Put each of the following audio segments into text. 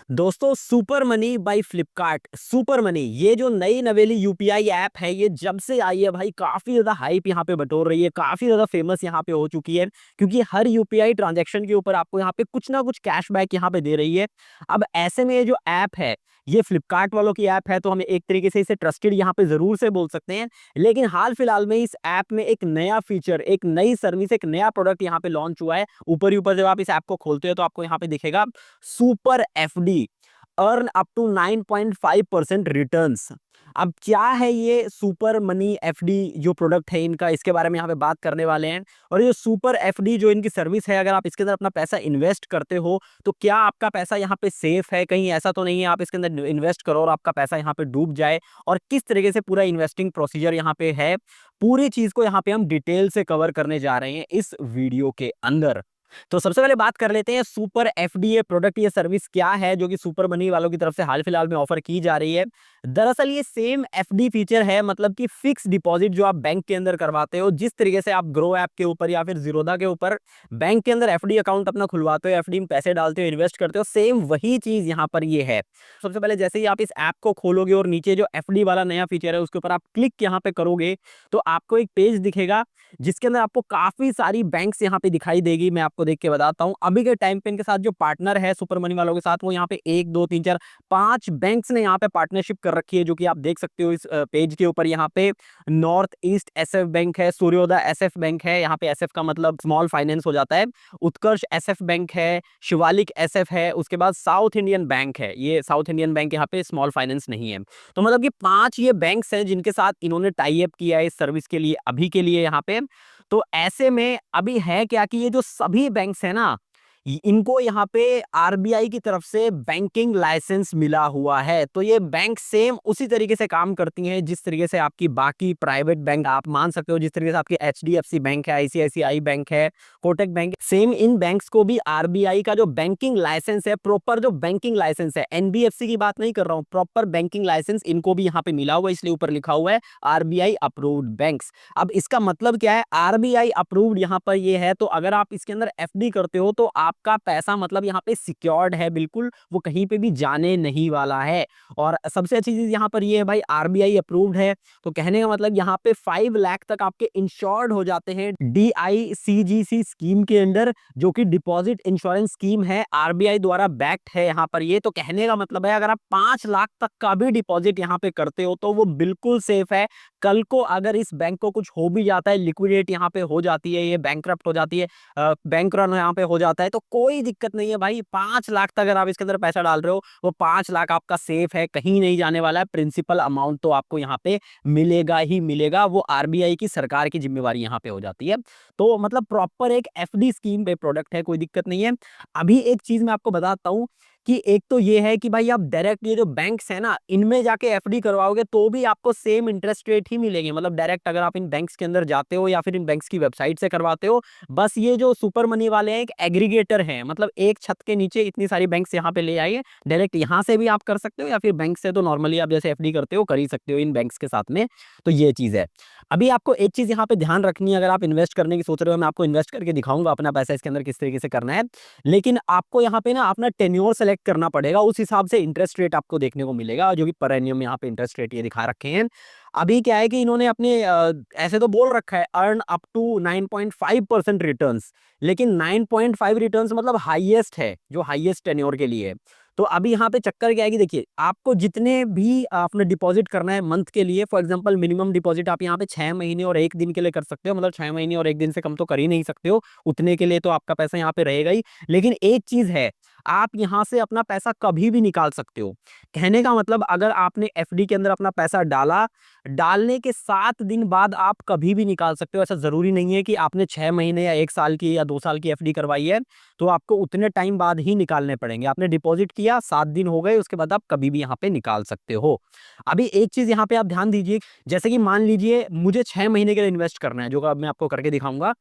दोस्तों super money by Flipkart. Super money ये जो नई नवेली यूपीआई ऐप है, ये जब से आई है भाई काफी ज्यादा हाइप यहाँ पे बटोर रही है, काफी ज्यादा फेमस यहाँ पे हो चुकी है। क्योंकि हर यूपीआई ट्रांजैक्शन के ऊपर आपको यहाँ पे कुछ ना कुछ कैशबैक यहाँ पे दे रही है। अब ऐसे में ये जो ऐप है, ये फ्लिपकार्ट वालों की ऐप है, तो हमें एक तरीके से इसे ट्रस्टेड यहाँ पे जरूर से बोल सकते हैं। लेकिन हाल फिलहाल में इस ऐप में एक नया फीचर, एक नई सर्विस, एक नया प्रोडक्ट यहाँ पे लॉन्च हुआ है। ऊपर ही ऊपर जब आप इस ऐप को खोलते हो तो आपको यहाँ पे दिखेगा super FD, earn up to 9.5% returns. अब क्या है ये सुपर मनी एफडी जो प्रोडक्ट है इनका, इसके बारे में यहाँ पे बात करने वाले हैं। और ये सुपर एफडी जो इनकी सर्विस है, अगर आप इसके अंदर अपना पैसा इन्वेस्ट करते हो तो क्या आपका पैसा यहाँ पे सेफ है? कहीं ऐसा तो नहीं है आप इसके अंदर इन्वेस्ट करो और आपका पैसा यहाँ पे डूब जाए? और किस तरीके से पूरा इन्वेस्टिंग प्रोसीजर यहाँ पे है, पूरी चीज को यहाँ पे हम डिटेल से कवर करने जा रहे हैं इस वीडियो के अंदर। तो सबसे पहले बात कर लेते हैं सुपर एफडीए प्रोडक्ट, ये सर्विस क्या है जो कि सुपर मनी वालों की तरफ से हाल फिलहाल में ऑफर की जा रही है। दरअसल ये सेम एफडी फीचर है, मतलब कि फिक्स डिपॉजिट जो आप बैंक के अंदर करवाते हो, जिस तरीके से आप ग्रो ऐप के ऊपर या फिर जीरोधा के ऊपर बैंक के अंदर एफडी अकाउंट अपना खुलवाते हो, एफडी में पैसे डालते हो, इन्वेस्ट करते हो, सेम वही चीज यहाँ पर ये है। सबसे पहले जैसे ही आप इस ऐप को खोलोगे और नीचे जो एफडी वाला नया फीचर है उसके ऊपर आप क्लिक यहाँ पे करोगे तो आपको एक पेज दिखेगा जिसके अंदर आपको काफी सारी बैंक्स यहाँ पे दिखाई देगी। मैं आपको देख के बताता हूँ, अभी के टाइम पे इनके साथ जो पार्टनर है सुपर मनी वालों के साथ, वो यहाँ पे 1 2 3 4 5 बैंक्स ने यहाँ पे पार्टनरशिप कर रखी है, जो कि आप देख सकते हो इस पेज के ऊपर। यहाँ पे नॉर्थ ईस्ट एसएफ बैंक है, सूर्योदय एसएफ बैंक है, यहाँ पे एसएफ का मतलब स्मॉल फाइनेंस हो जाता है, उत्कर्ष एसएफ बैंक है, शिवालिक एसएफ है, उसके बाद साउथ इंडियन बैंक है। ये साउथ इंडियन बैंक यहाँ पे स्मॉल फाइनेंस नहीं है। तो मतलब कि 5 ये बैंक्स हैं जिनके साथ इन्होंने टाई अप किया है इस सर्विस के लिए, अभी के लिए यहाँ पे। तो ऐसे में अभी है क्या कि ये जो सभी बैंक्स है ना, इनको यहाँ पे आरबीआई की तरफ से बैंकिंग लाइसेंस मिला हुआ है। तो ये बैंक सेम उसी तरीके से काम करती हैं जिस तरीके से आपकी बाकी प्राइवेट बैंक आप मान सकते हो, जिस तरीके से आपकी एचडीएफसी बैंक है, आईसीआईसीआई बैंक है, Kotak bank, same in banks को भी आरबीआई का जो बैंकिंग लाइसेंस है, प्रॉपर जो बैंकिंग लाइसेंस है, एनबीएफसी की बात नहीं कर रहा हूँ, प्रॉपर बैंकिंग लाइसेंस इनको भी यहाँ पे मिला हुआ है, इसलिए ऊपर लिखा हुआ है आरबीआई अप्रूव्ड बैंक्स। अब इसका मतलब क्या है, आरबीआई अप्रूव्ड यहाँ पर ये है, तो अगर आप इसके अंदर एफडी करते हो तो आपका पैसा मतलब यहाँ पे सिक्योर्ड है, बिल्कुल वो कहीं पे भी जाने नहीं वाला है। और सबसे अच्छी चीज यहाँ पर ये है भाई, आरबीआई अप्रूव्ड है, तो कहने का मतलब यहाँ पे 5 लाख तक आपके इंश्योर्ड हो जाते हैं डीआईसीजीसी स्कीम के अंदर, जो कि डिपॉजिट इंश्योरेंस स्कीम है, आरबीआई द्वारा बैक्ड है यहाँ पर ये। तो कहने का मतलब है अगर आप 5 लाख तक का भी डिपॉजिट यहाँ पे करते हो तो वो बिल्कुल सेफ है। कल को अगर इस बैंक को कुछ हो भी जाता है, लिक्विडेट यहाँ पे हो जाती है, ये बैंकरप्ट हो जाती है, बैंक रन यहाँ पे हो जाता है, तो कोई दिक्कत नहीं है भाई। 5 लाख तक अगर आप इसके अंदर पैसा डाल रहे हो, वो 5 लाख आपका सेफ है, कहीं नहीं जाने वाला है। प्रिंसिपल अमाउंट तो आपको यहाँ पे मिलेगा ही मिलेगा, वो आरबीआई की सरकार की जिम्मेवारी यहाँ पे हो जाती है। तो मतलब प्रॉपर एक एफडी स्कीम पे प्रोडक्ट है, कोई दिक्कत नहीं है। अभी एक चीज मैं आपको बताता हूँ कि एक तो ये है कि भाई आप डायरेक्ट ये जो बैंक्स है ना, इनमें जाके एफडी करवाओगे तो भी आपको सेम इंटरेस्ट रेट ही मिलेंगे। मतलब डायरेक्ट अगर आप इन बैंक्स के अंदर जाते हो या फिर इन बैंक्स की वेबसाइट से करवाते हो, बस ये जो सुपर मनी वाले हैं एक एग्रीगेटर हैं, मतलब एक छत के नीचे इतनी सारी बैंक्स यहाँ पे ले आइए, डायरेक्ट यहाँ से भी आप कर सकते हो या फिर बैंक से तो नॉर्मली आप जैसे एफडी करते हो कर ही सकते हो इन बैंक्स के साथ में। तो ये चीज है। अभी आपको एक चीज यहाँ पे ध्यान रखनी है, अगर आप इन्वेस्ट करने की सोच रहे हो, मैं आपको इन्वेस्ट करके दिखाऊंगा अपना पैसा इसके अंदर किस तरीके से करना है, लेकिन आपको यहाँ पे ना अपना टेन्योर सेलेक्ट करना पड़ेगा, उस हिसाब से इंटरेस्ट रेट आपको देखने को मिलेगा, जो कि पर एनियम यहाँ पे इंटरेस्ट रेट ये दिखा रखे हैं। अभी क्या है कि इन्होंने अपने ऐसे तो बोल रखा है अर्न अप टू 9.5% रिटर्न्स, लेकिन 9.5 रिटर्न्स मतलब हाईएस्ट है, जो हाईएस्ट टेन्योर के लिए है। तो अभी यहाँ पे चक्कर क्या है कि देखिए, आपको जितने भी आपने डिपॉजिट करना है मंथ के लिए, फॉर एग्जांपल मिनिमम डिपॉजिट आप यहाँ पे 6 महीने और 1 दिन के लिए कर सकते हो, मतलब 6 महीने और 1 दिन से कम तो कर ही नहीं सकते हो, उतने के लिए तो आपका पैसा यहाँ पे रहेगा ही। लेकिन एक चीज है, आप यहाँ से अपना पैसा कभी भी निकाल सकते हो। कहने का मतलब अगर आपने एफडी के अंदर अपना पैसा डाला, डालने के 7 दिन बाद आप कभी भी निकाल सकते हो। ऐसा जरूरी नहीं है कि आपने 6 महीने या 1 साल की या 2 साल की एफडी करवाई है तो आपको उतने टाइम बाद ही निकालने पड़ेंगे। आपने डिपॉजिट किया, 7 दिन हो गए, उसके बाद आप कभी भी यहाँ पे निकाल सकते हो। अभी एक चीज यहाँ पे आप ध्यान दीजिए, जैसे कि मान लीजिए मुझे 6 महीने के लिए इन्वेस्ट करना है, जो अब मैं आपको करके दिखाऊंगा।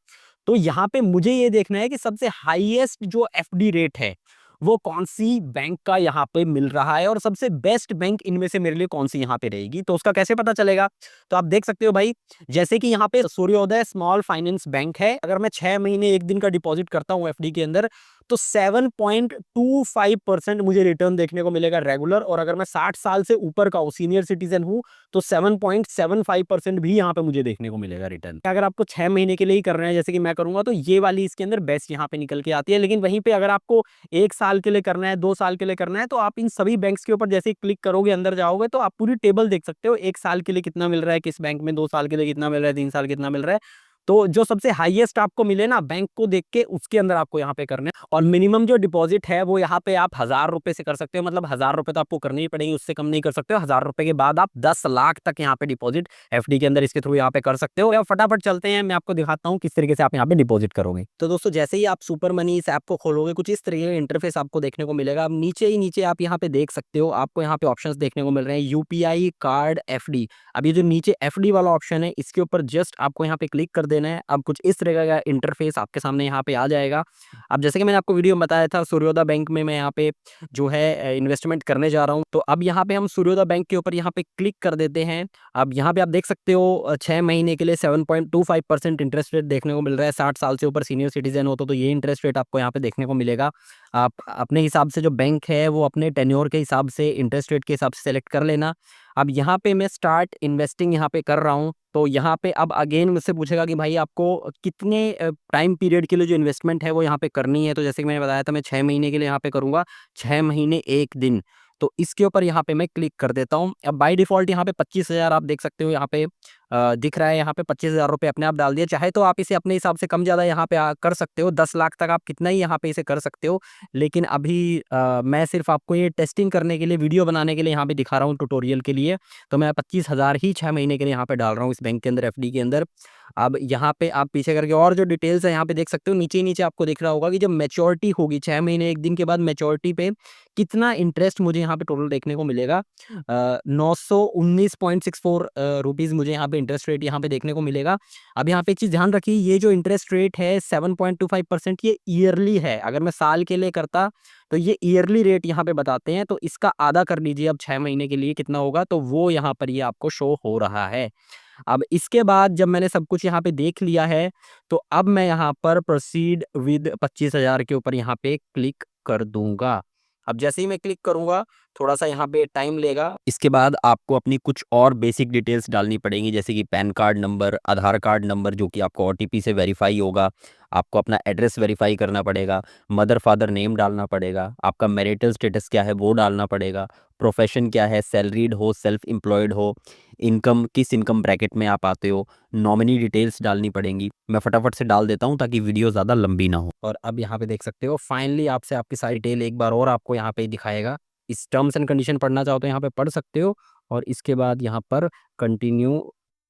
तो यहाँ पे मुझे ये देखना है कि सबसे हाईएस्ट जो एफडी रेट है वो कौन सी बैंक का यहाँ पे मिल रहा है, और सबसे बेस्ट बैंक इनमें से मेरे लिए कौन सी यहाँ पे रहेगी। तो उसका कैसे पता चलेगा, तो आप देख सकते हो भाई, जैसे कि यहाँ पे सूर्योदय स्मॉल फाइनेंस बैंक है, अगर मैं 6 महीने 1 दिन का डिपॉजिट करता हूँ एफडी के अंदर, तो 7.25% मुझे रिटर्न देखने को मिलेगा रेगुलर। और अगर मैं 60 साल से ऊपर का हूँ, सीनियर सिटीजन हूँ, तो 7.75% भी यहाँ पे मुझे देखने को मिलेगा रिटर्न। अगर आपको 6 महीने के लिए ही करना है जैसे कि मैं करूंगा, तो ये वाली इसके अंदर बेस्ट यहाँ पे निकल के आती है। लेकिन वहीं पे अगर आपको 1 साल के लिए करना है, 2 साल के लिए करना है, तो आप इन सभी बैंक्स के ऊपर जैसे ही क्लिक करोगे, अंदर जाओगे, तो आप पूरी टेबल देख सकते हो, 1 साल के लिए कितना मिल रहा है किस बैंक में, 2 साल के लिए कितना मिल रहा है, 3 साल कितना मिल रहा है। तो जो सबसे हाईएस्ट आपको मिले ना बैंक को देख के, उसके अंदर आपको यहाँ पे करना है। और मिनिमम जो डिपॉजिट है वो यहाँ पे आप 1000 रुपए से कर सकते हो, मतलब 1000 रुपए तो आपको करनी ही पड़ेगी, उससे कम नहीं कर सकते हो। 1000 रुपए के बाद आप 10 लाख तक यहाँ पे डिपॉजिट एफडी के अंदर इसके थ्रू यहाँ पे कर सकते हो। या फटाफट चलते हैं, मैं आपको दिखाता हूँ किस तरीके से आप यहाँ पे डिपॉजिट करोगे। तो दोस्तों जैसे ही आप सुपर मनी इस ऐप को खोलोगे, कुछ इस तरीके का इंटरफेस आपको देखने को मिलेगा। अब नीचे ही नीचे आप यहाँ पे देख सकते हो, आपको यहाँ पे ऑप्शंस देखने को मिल रहे हैं, यूपीआई, कार्ड, एफडी। अब ये जो नीचे एफडी वाला ऑप्शन है, इसके ऊपर जस्ट आपको यहाँ पे क्लिक कर देना है। अब कुछ इस तरह का इंटरफेस आपके सामने यहाँ पे आ जाएगा। अब जैसे कि मैंने आपको वीडियो में बताया था, सूर्योदय बैंक में मैं यहाँ पे जो है इन्वेस्टमेंट करने जा रहा हूँ। तो अब यहाँ पे हम सूर्योदय बैंक के ऊपर यहाँ पे क्लिक कर देते हैं। अब यहाँ पे आप देख सकते हो 6 महीने के लिए 7.25% इंटरेस्ट रेट देखने को मिल रहा है। 60 साल से ऊपर सीनियर सिटीजन हो तो ये इंटरेस्ट रेट आपको यहाँ पे देखने को मिलेगा। आप अपने हिसाब से जो बैंक है वो अपने टेन्योर के हिसाब से, इंटरेस्ट रेट के हिसाब से सेलेक्ट कर लेना। अब यहाँ पे मैं स्टार्ट इन्वेस्टिंग यहाँ पे कर रहा हूँ। तो यहाँ पे अब अगेन मुझसे पूछेगा कि भाई आपको कितने टाइम पीरियड के लिए जो इन्वेस्टमेंट है वो यहाँ पे करनी है। तो जैसे कि मैंने बताया था, मैं 6 महीने के लिए यहाँ पे करूँगा, 6 महीने 1 दिन। तो इसके ऊपर यहाँ पे मैं क्लिक कर देता हूँ। अब बाय डिफॉल्ट यहाँ पे 25,000 आप देख सकते हो, यहाँ पे दिख रहा है, यहाँ पे 25,000 रुपये अपने आप डाल दिए। चाहे तो आप इसे अपने हिसाब से कम ज़्यादा यहाँ पे कर सकते हो, 10 लाख तक आप कितना ही यहाँ पे इसे कर सकते हो। लेकिन अभी मैं सिर्फ आपको ये टेस्टिंग करने के लिए, वीडियो बनाने के लिए यहाँ पे दिखा रहा हूँ, ट्यूटोरियल के लिए। तो मैं 25,000 ही 6 महीने के लिए यहाँ पे डाल रहा हूँ इस बैंक के अंदर, एफडी के अंदर। अब यहाँ पे आप पीछे करके और जो डिटेल्स है यहाँ पे देख सकते हो, नीचे नीचे आपको दिख रहा होगा कि जब मैच्योरिटी होगी 6 महीने 1 दिन के बाद, मैच्योरिटी पे कितना इंटरेस्ट मुझे यहाँ पे टोटल देखने को मिलेगा। 919.64 रुपीज़ मुझे यहाँ पे इंटरेस्ट रेट यहाँ पे देखने को मिलेगा। अब यहाँ पे एक चीज़ ध्यान रखिए, ये जो इंटरेस्ट रेट है 7.25% ये ईयरली है। अगर मैं साल के लिए करता तो ये ईयरली रेट यहाँ पे बताते हैं, तो इसका आधा कर लीजिए अब 6 महीने के लिए कितना होगा, तो वो यहाँ पर ये आपको शो हो रहा है। अब इसके बाद जब मैंने सब कुछ यहाँ पे देख लिया है, तो अब मैं यहाँ पर प्रोसीड विद 25,000 के ऊपर यहाँ पे क्लिक कर दूंगा। अब जैसे ही मैं क्लिक करूंगा, थोड़ा सा यहाँ पे टाइम लेगा। इसके बाद आपको अपनी कुछ और बेसिक डिटेल्स डालनी पड़ेंगी, जैसे कि पैन कार्ड नंबर, आधार कार्ड नंबर जो कि आपको ओटीपी से वेरीफाई होगा, आपको अपना एड्रेस वेरीफाई करना पड़ेगा, मदर फादर नेम डालना पड़ेगा, आपका मैरिटल स्टेटस क्या है वो डालना पड़ेगा, प्रोफेशन क्या है, सैलरीड हो, सेल्फ एम्प्लॉयड हो, इनकम किस इनकम ब्रैकेट में आप आते हो, नॉमिनी डिटेल्स डालनी पड़ेंगी। मैं फटाफट से डाल देता हूँ ताकि वीडियो ज़्यादा लंबी ना हो। और अब यहाँ पे देख सकते हो, फाइनली आपसे आपकी सारी डिटेल एक बार और आपको यहाँ पे दिखाएगा। इस टर्म्स एंड कंडीशन पढ़ना चाहो तो यहाँ पे पढ़ सकते हो। और इसके बाद यहाँ पर कंटिन्यू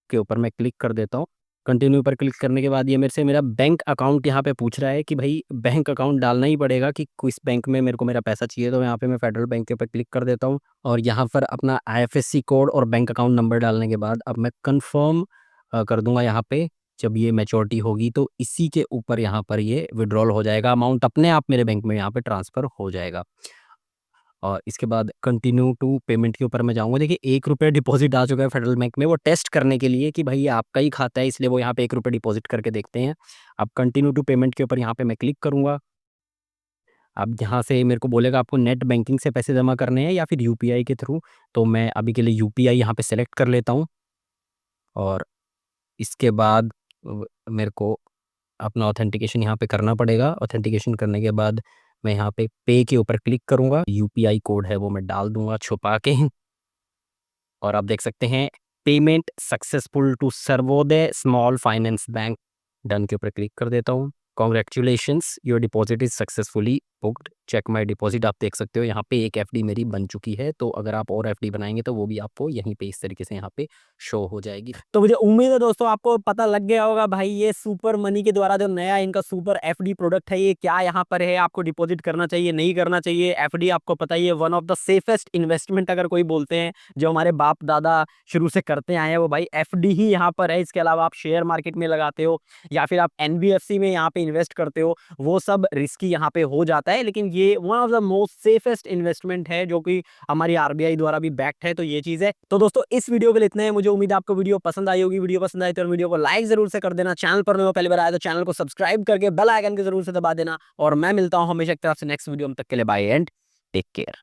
के ऊपर मैं क्लिक कर देता हूँ। कंटिन्यू पर क्लिक करने के बाद ये मेरे से मेरा बैंक अकाउंट यहाँ पे पूछ रहा है कि भाई बैंक अकाउंट डालना ही पड़ेगा कि किस बैंक में मेरे को मेरा पैसा चाहिए। तो यहाँ पे मैं फेडरल बैंक के ऊपर क्लिक कर देता हूँ और यहाँ पर अपना आईएफएससी कोड और बैंक अकाउंट नंबर डालने के बाद अब मैं कंफर्म कर दूंगा। यहाँ पे जब ये मैच्योरिटी होगी तो इसी के ऊपर यहाँ पर ये विड्रॉल हो जाएगा, अमाउंट अपने आप मेरे बैंक में यहाँ पे ट्रांसफ़र हो जाएगा। और इसके बाद कंटिन्यू टू पेमेंट के ऊपर मैं जाऊँगा। देखिए 1 रुपये डिपॉजिट आ चुका है फेडरल बैंक में, वो टेस्ट करने के लिए कि भाई आपका ही खाता है, इसलिए वो यहाँ पे 1 रुपये डिपॉजिट करके देखते हैं। अब कंटिन्यू टू पेमेंट के ऊपर यहाँ पे मैं क्लिक करूँगा। अब यहाँ से मेरे को बोलेगा आपको नेट बैंकिंग से पैसे जमा करने हैं या फिर यूपीआई के थ्रू। तो मैं अभी के लिए यूपीआई यहाँ पे सेलेक्ट कर लेता हूँ। और इसके बाद मेरे को अपना ऑथेंटिकेशन यहाँ पे करना पड़ेगा। ऑथेंटिकेशन करने के बाद मैं यहाँ पे पे के ऊपर क्लिक करूँगा, यूपीआई कोड है वो मैं डाल दूँगा छुपा के। और आप देख सकते हैं payment successful to Sarvodaya small finance bank, done के ऊपर क्लिक कर देता हूँ। Congratulations your deposit is successfully booked, check my deposit. आप देख सकते हो यहाँ पे एक एफडी मेरी बन चुकी है। तो अगर आप और एफडी बनाएंगे तो वो भी आपको यहीं पे इस तरीके से यहाँ पे शो हो जाएगी। तो मुझे उम्मीद है दोस्तों आपको पता लग गया होगा भाई ये सुपर मनी के द्वारा जो नया इनका सुपर एफडी प्रोडक्ट है ये क्या यहाँ पर है, आपको डिपॉजिट करना चाहिए नहीं करना चाहिए। एफडी आपको पता ही है one of the safest investment अगर कोई बोलते हैं, जो हमारे बाप दादा शुरू से करते आए हैं वो भाई एफडी ही यहाँ पर है। इसके अलावा आप शेयर मार्केट में लगाते हो या फिर आप एनबीएफसी में यहाँ पे इन्वेस्ट करते हो, वो सब रिस्की यहाँ पे हो जाता है। है, लेकिन ये one of the most safest investment है जो कि हमारी आरबीआई द्वारा भी बैक्ड है। तो ये चीज है। तो दोस्तों इस वीडियो के लिए इतना है। मुझे उम्मीद है आपको वीडियो पसंद आई होगी। वीडियो पसंद आई तो वीडियो को लाइक जरूर से कर देना। चैनल पर मैं पहली बार आया तो चैनल को सब्सक्राइब करके बेल आइकन को जरूर से दबा देना। और मैं मिलता हूं हमेशा एक तरफ से नेक्स्ट वीडियो में, तक के लिए बाय एंड टेक केयर।